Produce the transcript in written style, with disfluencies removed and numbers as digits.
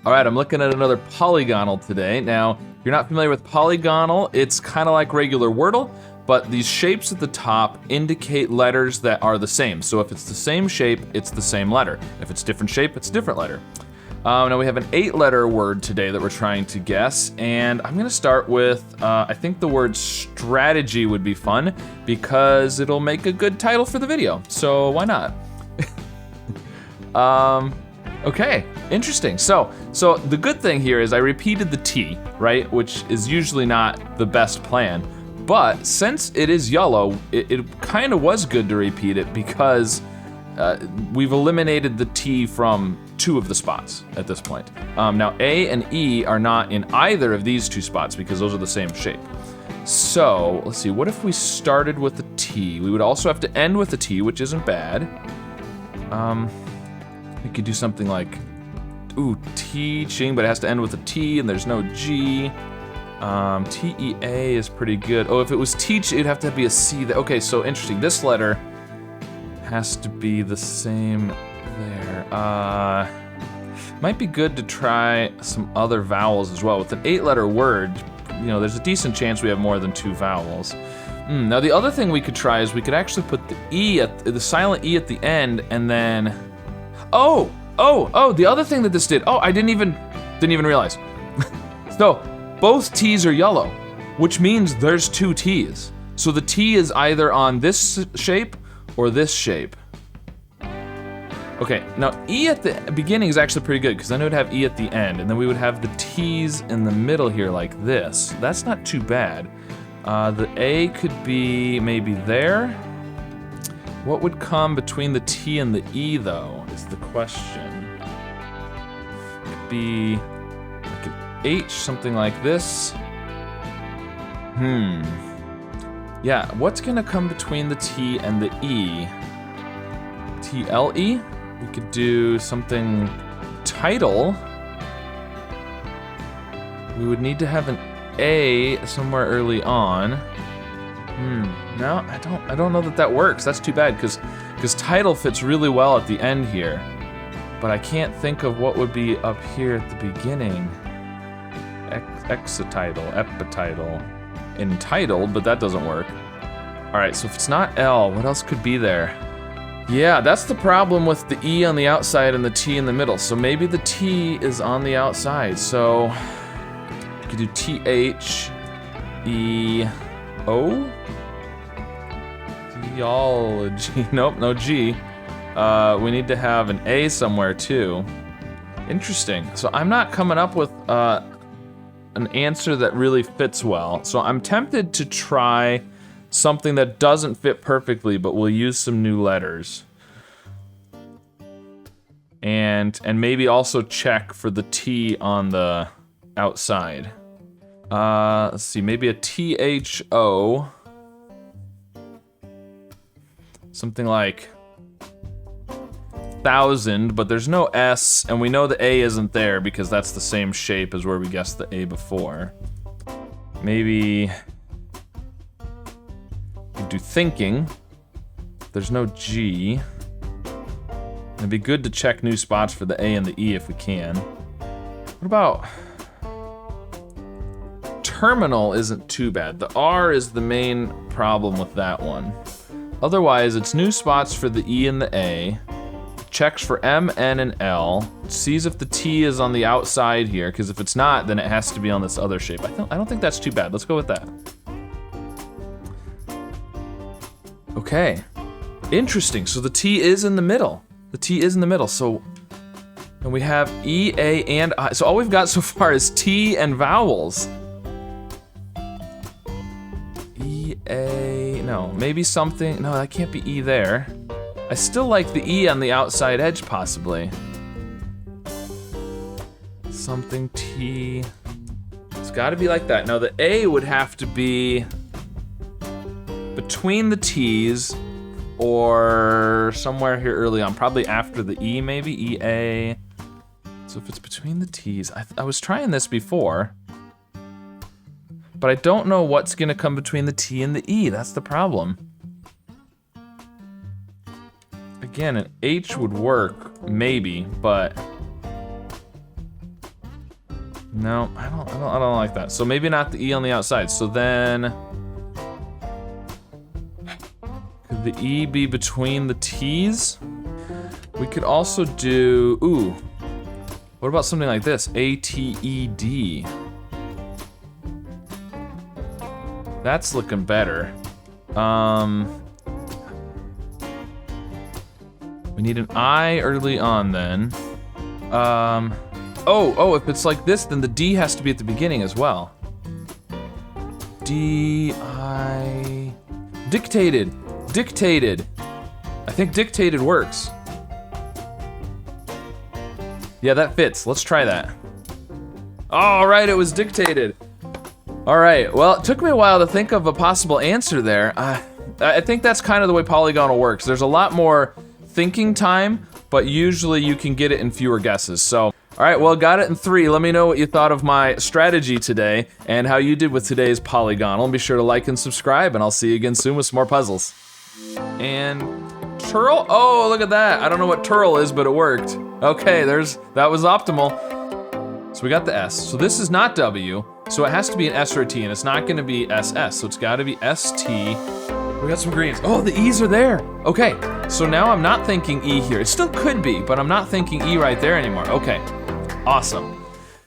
All right, I'm looking at another polygonal today. Now, if you're not familiar with polygonal, it's kind of like regular Wordle, but these shapes at the top indicate letters that are the same. So if it's the same shape, it's the same letter. If it's different shape, it's a different letter. Now we have an 8-letter word today that we're trying to guess, and I'm gonna start with, I think the word strategy would be fun because it'll make a good title for the video, so why not? Okay, interesting. So the good thing here is I repeated the T, right? Which is usually not the best plan. But since it is yellow, it kind of was good to repeat it because we've eliminated the T from 2 of the spots at this point. Now A and E are not in either of these 2 spots because those are the same shape. So let's see, what if we started with the T? We would also have to end with the T, which isn't bad. We could do something like, teaching, but it has to end with a T and there's no G. T-E-A is pretty good. Oh, if it was teach, it'd have to be a C. Okay, so interesting. This letter has to be the same there. Might be good to try some other vowels as well. With an 8-letter word, you know, there's a decent chance we have more than 2 vowels. Now the other thing we could try is we could actually put the E the silent E at the end, and then, the other thing that this did. Oh, I didn't even realize. So both T's are yellow, which means there's 2 T's. So the T is either on this shape or this shape. Okay, now E at the beginning is actually pretty good because then it would have E at the end, and then we would have the T's in the middle here like this. That's not too bad. The A could be maybe there. What would come between the T and the E though, is the question. It'd be like an H, something like this. Yeah, what's gonna come between the T and the E? T-L-E? We could do something title. We would need to have an A somewhere early on. No, I don't know that works. That's too bad because title fits really well at the end here. But I can't think of what would be up here at the beginning. Exititle, epititle, entitled, but that doesn't work. All right, so if it's not L, what else could be there? Yeah, that's the problem with the E on the outside and the T in the middle. So maybe the T is on the outside. So you could do T-H-E-O? Theology. Nope, no G. We need to have an A somewhere too. Interesting. So I'm not coming up with an answer that really fits well. So I'm tempted to try something that doesn't fit perfectly, but we'll use some new letters. And maybe also check for the T on the outside. Let's see, maybe a T-H-O. Something like 1,000, but there's no S, and we know the A isn't there because that's the same shape as where we guessed the A before. Maybe we do thinking. There's no G. It'd be good to check new spots for the A and the E if we can. What about terminal? Isn't too bad. The R is the main problem with that one. Otherwise, it's new spots for the E and the A. Checks for M, N, and L. Sees if the T is on the outside here, because if it's not, then it has to be on this other shape. I don't think that's too bad. Let's go with that. Okay. Interesting. So the T is in the middle. The T is in the middle. So, and we have E, A, and I. So all we've got so far is T and vowels. E, A, no, maybe something. No, that can't be E there. I still like the E on the outside edge, possibly. Something T. It's gotta be like that. Now the A would have to be between the T's or somewhere here early on, probably after the E, maybe E-A. So if it's between the T's, I was trying this before, but I don't know what's gonna come between the T and the E. That's the problem. Again, an H would work, maybe, but No, I don't like that. So maybe not the E on the outside. So then, could the E be between the T's? We could also do, ooh, what about something like this? A-T-E-D. That's looking better. We need an I early on then. Oh, if it's like this, then the D has to be at the beginning as well. D-I... Dictated. Dictated. I think dictated works. Yeah, that fits. Let's try that. All right, it was dictated. All right, well, it took me a while to think of a possible answer there. I think that's kind of the way Polygonle works. There's a lot more thinking time, but usually you can get it in fewer guesses. So, all right, well, got it in 3. Let me know what you thought of my strategy today and how you did with today's Polygonle. Be sure to like and subscribe, and I'll see you again soon with some more puzzles. And Turl? Oh, look at that. I don't know what Turl is, but it worked. Okay, that was optimal. So we got the S. So this is not W, so it has to be an S or a T, and it's not gonna be SS, so it's gotta be ST. We got some greens. Oh, the E's are there. Okay, so now I'm not thinking E here. It still could be, but I'm not thinking E right there anymore. Okay, awesome.